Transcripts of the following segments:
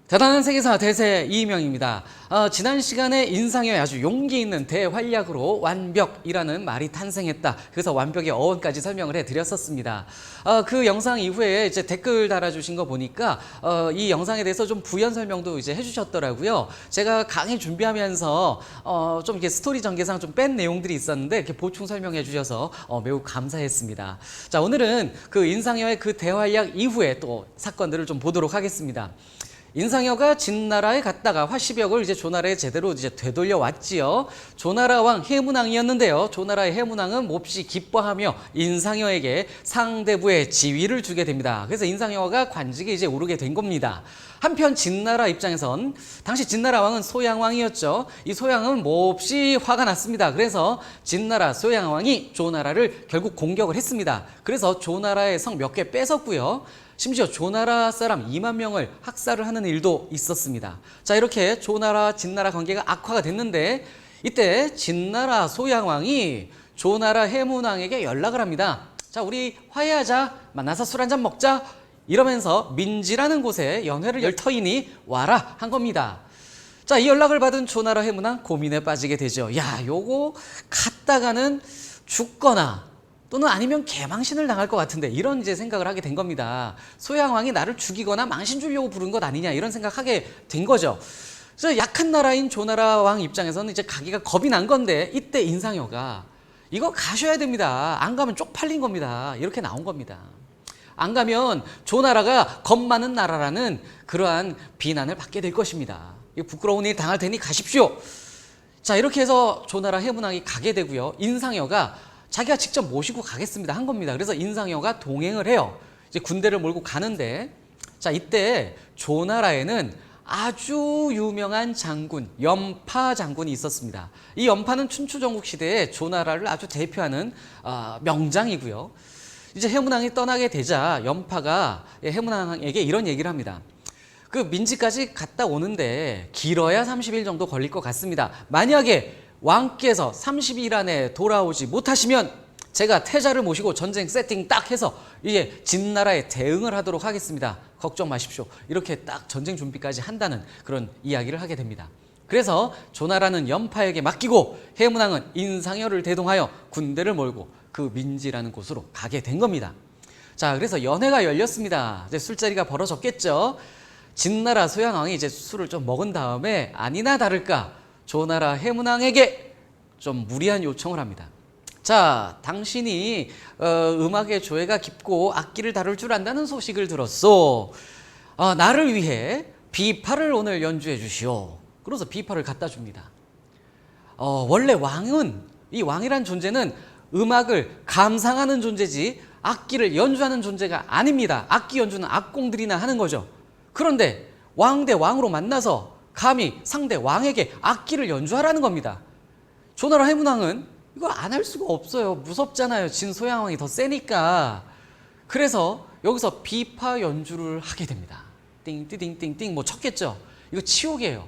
대단한 세계사 대세 이명입니다. 지난 시간에 인상에 아주 용기 있는 대활약으로 완벽이라는 말이 탄생했다. 그래서 완벽의 어원까지 설명을 해드렸었습니다. 그 영상 이후에 이제 댓글 달아주신 거 보니까 이 영상에 대해서 좀 부연 설명도 이제 해주셨더라고요. 제가 강의 준비하면서 좀 이렇게 스토리 전개상 좀 뺀 내용들이 있었는데 이렇게 보충 설명해 주셔서 매우 감사했습니다. 자, 오늘은 그 인상여의 그 대활약 이후에 또 사건들을 좀 보도록 하겠습니다. 인상여가 진나라에 갔다가 화시벽을 이제 조나라에 제대로 이제 되돌려 왔지요. 조나라 왕 해문왕이었는데요. 조나라의 해문왕은 몹시 기뻐하며 인상여에게 상대부의 지위를 주게 됩니다. 그래서 인상여가 관직에 이제 오르게 된 겁니다. 한편 진나라 입장에선 당시 진나라 왕은 소양왕이었죠. 이 소양은 몹시 화가 났습니다. 그래서 진나라 소양왕이 조나라를 결국 공격을 했습니다. 그래서 조나라의 성 몇 개 뺏었고요. 심지어 조나라 사람 2만 명을 학살을 하는 일도 있었습니다. 자, 이렇게 조나라 진나라 관계가 악화가 됐는데 이때 진나라 소양왕이 조나라 해문왕에게 연락을 합니다. 자, 우리 화해하자, 만나서 술 한잔 먹자, 이러면서 민지라는 곳에 연회를 열 터이니 와라 한 겁니다. 자, 이 연락을 받은 조나라 해문왕 고민에 빠지게 되죠. 야, 요거 갔다가는 죽거나 또는 아니면 개망신을 당할 것 같은데, 이런 이제 생각을 하게 된 겁니다. 소양왕이 나를 죽이거나 망신 주려고 부른 것 아니냐, 이런 생각하게 된 거죠. 그래서 약한 나라인 조나라 왕 입장에서는 이제 가기가 겁이 난 건데, 이때 인상여가 이거 가셔야 됩니다. 안 가면 쪽팔린 겁니다. 이렇게 나온 겁니다. 안 가면 조나라가 겁 많은 나라라는 그러한 비난을 받게 될 것입니다. 부끄러운 일 당할 테니 가십시오. 자, 이렇게 해서 조나라 해문왕이 가게 되고요. 인상여가 자기가 직접 모시고 가겠습니다 한 겁니다. 그래서 인상여가 동행을 해요. 이제 군대를 몰고 가는데, 자, 이때 조나라에는 아주 유명한 장군, 연파 장군이 있었습니다. 이 연파는 춘추전국 시대에 조나라를 아주 대표하는 명장이고요. 이제 해문왕이 떠나게 되자 연파가 해문왕에게 이런 얘기를 합니다. 그 민지까지 갔다 오는데 길어야 30일 정도 걸릴 것 같습니다. 만약에 왕께서 30일 안에 돌아오지 못하시면 제가 태자를 모시고 전쟁 세팅 딱 해서 이제 진나라에 대응을 하도록 하겠습니다. 걱정 마십시오. 이렇게 딱 전쟁 준비까지 한다는 그런 이야기를 하게 됩니다. 그래서 조나라는 연파에게 맡기고 해문왕은 인상여를 대동하여 군대를 몰고 그 민지라는 곳으로 가게 된 겁니다. 자, 그래서 연회가 열렸습니다. 이제 술자리가 벌어졌겠죠. 진나라 소양왕이 이제 술을 좀 먹은 다음에 아니나 다를까 조나라 해문왕에게 좀 무리한 요청을 합니다. 자, 당신이 음악의 조예가 깊고 악기를 다룰 줄 안다는 소식을 들었소. 나를 위해 비파를 오늘 연주해 주시오. 그래서 비파를 갖다 줍니다. 원래 왕은, 이 왕이란 존재는 음악을 감상하는 존재지 악기를 연주하는 존재가 아닙니다. 악기 연주는 악공들이나 하는 거죠. 그런데 왕 대 왕으로 만나서 감히 상대 왕에게 악기를 연주하라는 겁니다. 조나라 해문왕은 이거 안 할 수가 없어요. 무섭잖아요. 진 소양왕이 더 세니까. 그래서 여기서 비파 연주를 하게 됩니다. 띵띵띵띵띵 뭐 쳤겠죠. 이거 치욕이에요.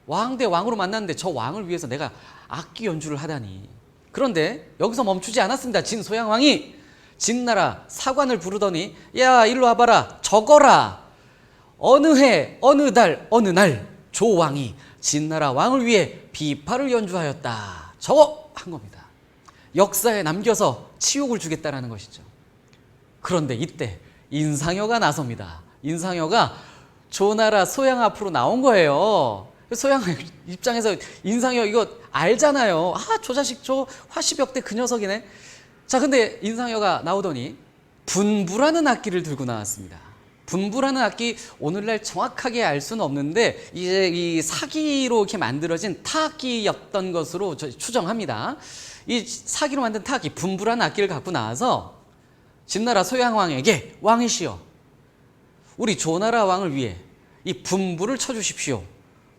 왕 대 왕으로 만났는데 저 왕을 위해서 내가 악기 연주를 하다니. 그런데 여기서 멈추지 않았습니다. 진 소양왕이 진나라 사관을 부르더니 야, 일로 와봐라. 적어라. 어느 해 어느 달 어느 날 조왕이 진나라 왕을 위해 비파를 연주하였다. 적어 한 겁니다. 역사에 남겨서 치욕을 주겠다라는 것이죠. 그런데 이때 인상여가 나섭니다. 인상여가 조나라 소양 앞으로 나온 거예요. 소양 입장에서 인상여 이거 알잖아요. 저 자식 저 화시벽 때 그 녀석이네. 자, 근데 인상여가 나오더니 분부라는 악기를 들고 나왔습니다. 분부라는 악기, 오늘날 정확하게 알 수는 없는데 이제 이 사기로 이렇게 만들어진 타악기였던 것으로 추정합니다. 이 사기로 만든 타악기, 분부라는 악기를 갖고 나와서 진나라 소양왕에게 왕이시여, 우리 조나라 왕을 위해 이 분부를 쳐주십시오.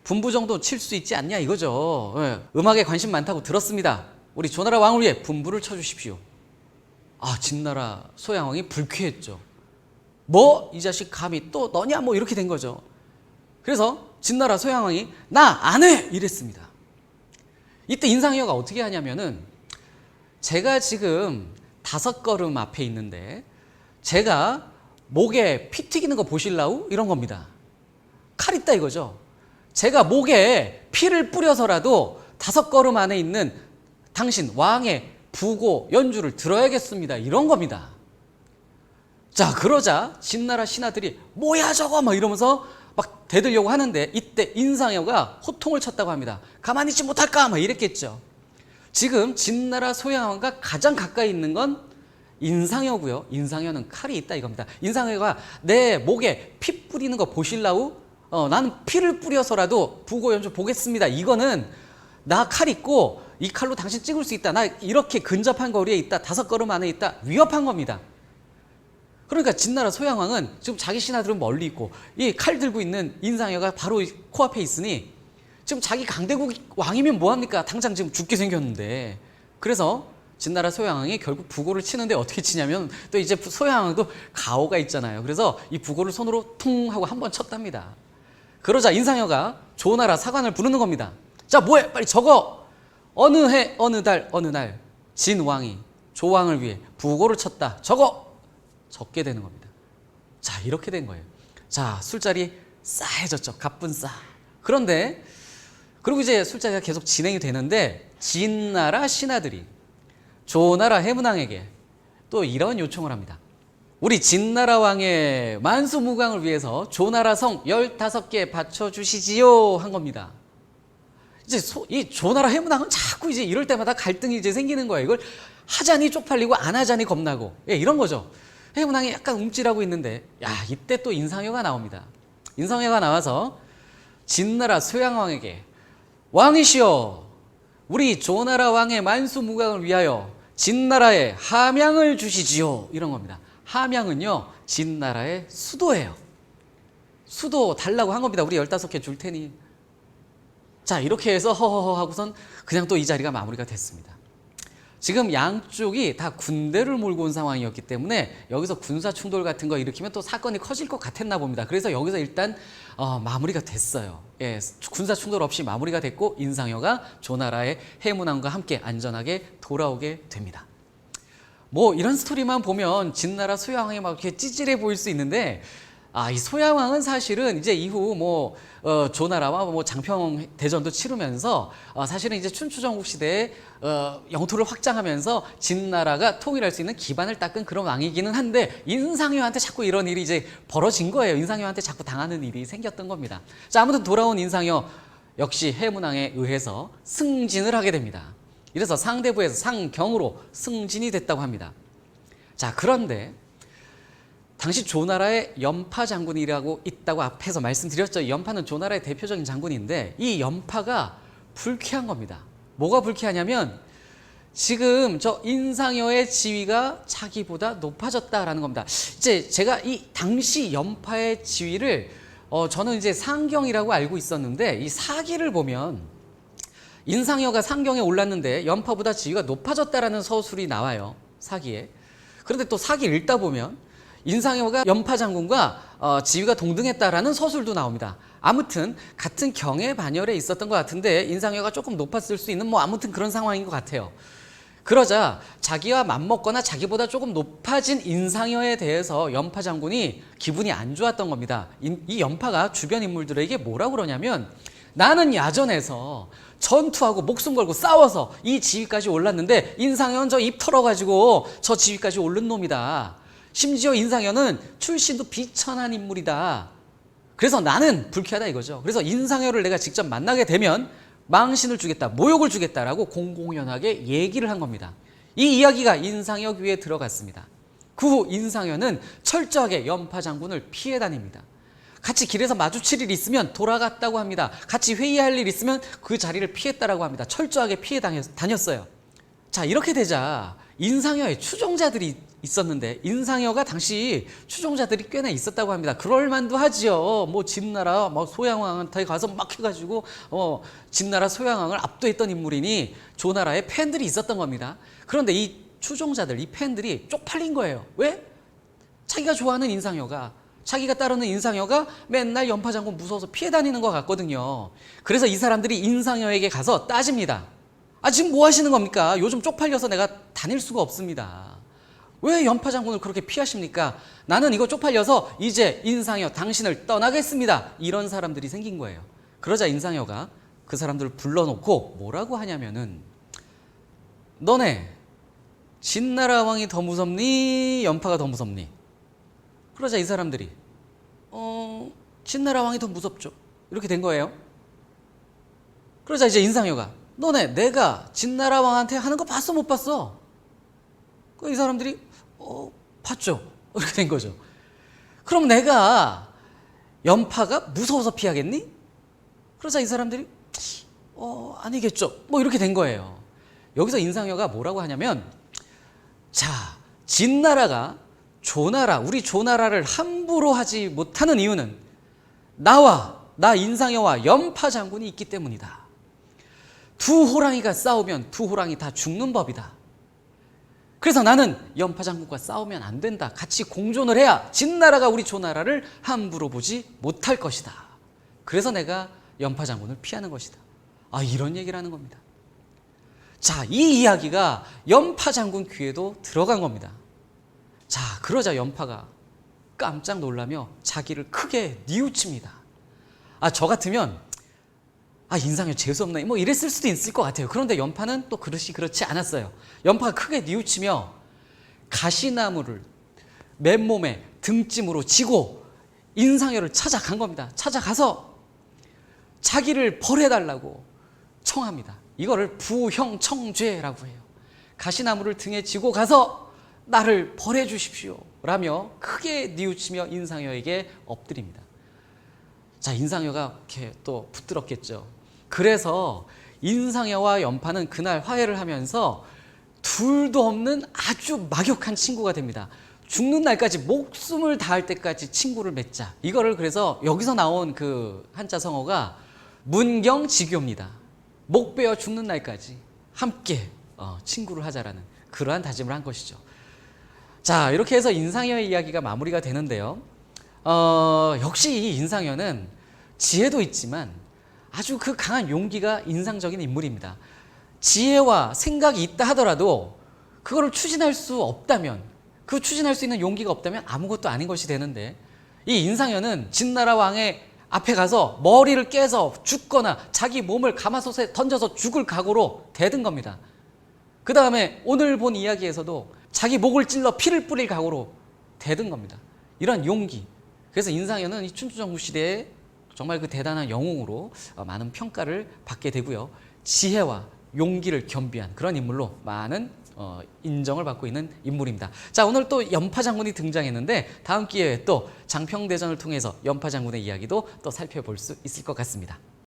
분부 정도 칠 수 있지 않냐 이거죠. 음악에 관심 많다고 들었습니다. 우리 조나라 왕을 위해 분부를 쳐주십시오. 진나라 소양왕이 불쾌했죠. 뭐 이 자식 감히 또 너냐 뭐 이렇게 된 거죠. 그래서 진나라 소양왕이 나 안 해 이랬습니다. 이때 인상여가 어떻게 하냐면은 제가 지금 5걸음 앞에 있는데 제가 목에 피 튀기는 거 보실라우? 이런 겁니다. 칼 있다 이거죠. 제가 목에 피를 뿌려서라도 5걸음 안에 있는 당신 왕의 부고 연주를 들어야겠습니다. 이런 겁니다. 자, 그러자 진나라 신하들이 뭐야 저거 막 이러면서 막 대들려고 하는데 이때 인상여가 호통을 쳤다고 합니다. 가만히 있지 못할까 막 이랬겠죠. 지금 진나라 소양왕과 가장 가까이 있는 건 인상여고요. 인상여는 칼이 있다 이겁니다. 인상여가 내 목에 피 뿌리는 거 보실라우? 나는 피를 뿌려서라도 부고 연주 보겠습니다. 이거는 나 칼 있고 이 칼로 당신 찍을 수 있다. 나 이렇게 근접한 거리에 있다. 5걸음 안에 있다. 위협한 겁니다. 그러니까 진나라 소양왕은 지금 자기 신하들은 멀리 있고 이 칼 들고 있는 인상여가 바로 코앞에 있으니 지금 자기 강대국 왕이면 뭐합니까? 당장 지금 죽게 생겼는데. 그래서 진나라 소양왕이 결국 부고를 치는데 어떻게 치냐면 또 이제 소양왕도 가오가 있잖아요. 그래서 이 부고를 손으로 퉁 하고 한 번 쳤답니다. 그러자 인상여가 조나라 사관을 부르는 겁니다. 자, 뭐해? 빨리 적어. 어느 해 어느 달 어느 날 진왕이 조왕을 위해 부고를 쳤다. 적어. 적게 되는 겁니다. 자, 이렇게 된 거예요. 자, 술자리 싸해졌죠. 갑분싸. 그런데 그리고 이제 술자리가 계속 진행이 되는데 진나라 신하들이 조나라 해문왕에게 또 이런 요청을 합니다. 우리 진나라 왕의 만수무강을 위해서 조나라 성 15개 바쳐주시지요 한 겁니다. 이제 이 조나라 해문왕은 자꾸 이제 이럴 때마다 갈등이 이제 생기는 거예요. 이걸 하자니 쪽팔리고 안 하자니 겁나고, 예, 이런 거죠. 해문왕이 약간 움찔하고 있는데, 야, 이때 또 인상여가 나옵니다. 인상여가 나와서 진나라 소양왕에게 왕이시여, 우리 조나라 왕의 만수무강을 위하여 진나라에 함양을 주시지요. 이런 겁니다. 함양은요, 진나라의 수도예요. 수도 달라고 한 겁니다. 우리 15개 줄 테니. 자, 이렇게 해서 허허허 하고선 그냥 또 이 자리가 마무리가 됐습니다. 지금 양쪽이 다 군대를 몰고 온 상황이었기 때문에 여기서 군사 충돌 같은 거 일으키면 또 사건이 커질 것 같았나 봅니다. 그래서 여기서 일단 마무리가 됐어요. 예, 군사 충돌 없이 마무리가 됐고 인상여가 조나라의 해문왕과 함께 안전하게 돌아오게 됩니다. 뭐 이런 스토리만 보면 진나라 소양왕이 막 이렇게 찌질해 보일 수 있는데, 이 소양왕은 사실은 이제 이후 조나라와 장평 대전도 치르면서 사실은 이제 춘추전국 시대에 영토를 확장하면서 진나라가 통일할 수 있는 기반을 닦은 그런 왕이기는 한데, 인상여한테 자꾸 이런 일이 이제 벌어진 거예요. 인상여한테 자꾸 당하는 일이 생겼던 겁니다. 자, 아무튼 돌아온 인상여 역시 해문왕에 의해서 승진을 하게 됩니다. 이래서 상대부에서 상경으로 승진이 됐다고 합니다. 자, 그런데 당시 조나라의 연파 장군이라고 있다고 앞에서 말씀드렸죠. 연파는 조나라의 대표적인 장군인데 이 연파가 불쾌한 겁니다. 뭐가 불쾌하냐면 지금 저 인상여의 지위가 자기보다 높아졌다라는 겁니다. 이제 제가 이 당시 연파의 지위를 저는 이제 상경이라고 알고 있었는데, 이 사기를 보면 인상여가 상경에 올랐는데 연파보다 지위가 높아졌다라는 서술이 나와요. 사기에. 그런데 또 사기를 읽다 보면 인상여가 연파 장군과 지위가 동등했다라는 서술도 나옵니다. 아무튼 같은 경의 반열에 있었던 것 같은데 인상여가 조금 높았을 수 있는 아무튼 그런 상황인 것 같아요. 그러자 자기와 맞먹거나 자기보다 조금 높아진 인상여에 대해서 연파 장군이 기분이 안 좋았던 겁니다. 이 연파가 주변 인물들에게 뭐라고 그러냐면, 나는 야전에서 전투하고 목숨 걸고 싸워서 이 지위까지 올랐는데 인상여는 저 입 털어가지고 저 지위까지 오른 놈이다. 심지어 인상여는 출신도 비천한 인물이다. 그래서 나는 불쾌하다 이거죠. 그래서 인상여를 내가 직접 만나게 되면 망신을 주겠다, 모욕을 주겠다라고 공공연하게 얘기를 한 겁니다. 이 이야기가 인상여 귀에 들어갔습니다. 그 후 인상여는 철저하게 연파 장군을 피해 다닙니다. 같이 길에서 마주칠 일 있으면 돌아갔다고 합니다. 같이 회의할 일 있으면 그 자리를 피했다라고 합니다. 철저하게 피해 다녔어요. 자, 이렇게 되자 인상여의 추종자들이 있었는데, 인상여가 당시 추종자들이 꽤나 있었다고 합니다. 그럴만도 하지요. 진나라 소양왕한테 가서 막 해가지고 진나라 소양왕을 압도했던 인물이니 조나라에 팬들이 있었던 겁니다. 그런데 이 추종자들, 이 팬들이 쪽팔린 거예요. 왜? 자기가 좋아하는 인상여가, 자기가 따르는 인상여가 맨날 연파 장군 무서워서 피해 다니는 것 같거든요. 그래서 이 사람들이 인상여에게 가서 따집니다. 지금 뭐 하시는 겁니까? 요즘 쪽팔려서 내가 다닐 수가 없습니다. 왜 연파 장군을 그렇게 피하십니까? 나는 이거 쪽팔려서 이제 인상여 당신을 떠나겠습니다. 이런 사람들이 생긴 거예요. 그러자 인상여가 그 사람들을 불러놓고 뭐라고 하냐면은 너네 진나라 왕이 더 무섭니? 연파가 더 무섭니? 그러자 이 사람들이 진나라 왕이 더 무섭죠. 이렇게 된 거예요. 그러자 이제 인상여가 너네 내가 진나라 왕한테 하는 거 봤어 못 봤어? 이 사람들이 봤죠. 이렇게 된 거죠. 그럼 내가 연파가 무서워서 피하겠니? 그러자 이 사람들이 아니겠죠. 뭐 이렇게 된 거예요. 여기서 인상여가 뭐라고 하냐면 자, 진나라가 조나라, 우리 조나라를 함부로 하지 못하는 이유는 나 인상여와 연파 장군이 있기 때문이다. 두 호랑이가 싸우면 두 호랑이 다 죽는 법이다. 그래서 나는 연파 장군과 싸우면 안 된다. 같이 공존을 해야 진나라가 우리 조나라를 함부로 보지 못할 것이다. 그래서 내가 연파 장군을 피하는 것이다. 이런 얘기를 하는 겁니다. 자, 이 이야기가 연파 장군 귀에도 들어간 겁니다. 자, 그러자 연파가 깜짝 놀라며 자기를 크게 뉘우칩니다. 저 같으면 인상여 재수없네 뭐 이랬을 수도 있을 것 같아요. 그런데 연파는 또 그렇지 않았어요. 연파가 크게 뉘우치며 가시나무를 맨몸에 등짐으로 지고 인상여를 찾아간 겁니다. 찾아가서 자기를 벌해달라고 청합니다. 이거를 부형청죄라고 해요. 가시나무를 등에 지고 가서 나를 벌해 주십시오 라며 크게 뉘우치며 인상여에게 엎드립니다. 자, 인상여가 이렇게 또 붙들었겠죠. 그래서 인상여와 연파는 그날 화해를 하면서 둘도 없는 아주 막역한 친구가 됩니다. 죽는 날까지 목숨을 다할 때까지 친구를 맺자. 이거를 그래서 여기서 나온 그 한자 성어가 문경지교입니다. 목 베어 죽는 날까지 함께 친구를 하자라는 그러한 다짐을 한 것이죠. 자, 이렇게 해서 인상여의 이야기가 마무리가 되는데요. 역시 이 인상여는 지혜도 있지만 아주 그 강한 용기가 인상적인 인물입니다. 지혜와 생각이 있다 하더라도 그거를 추진할 수 없다면, 그 추진할 수 있는 용기가 없다면 아무것도 아닌 것이 되는데, 이 인상여는 진나라 왕의 앞에 가서 머리를 깨서 죽거나 자기 몸을 가마솥에 던져서 죽을 각오로 대든 겁니다. 그 다음에 오늘 본 이야기에서도 자기 목을 찔러 피를 뿌릴 각오로 대든 겁니다. 이런 용기. 그래서 인상여는 이 춘추전국 시대에 정말 그 대단한 영웅으로 많은 평가를 받게 되고요. 지혜와 용기를 겸비한 그런 인물로 많은 인정을 받고 있는 인물입니다. 자, 오늘 또 연파 장군이 등장했는데 다음 기회에 또 장평대전을 통해서 연파 장군의 이야기도 또 살펴볼 수 있을 것 같습니다.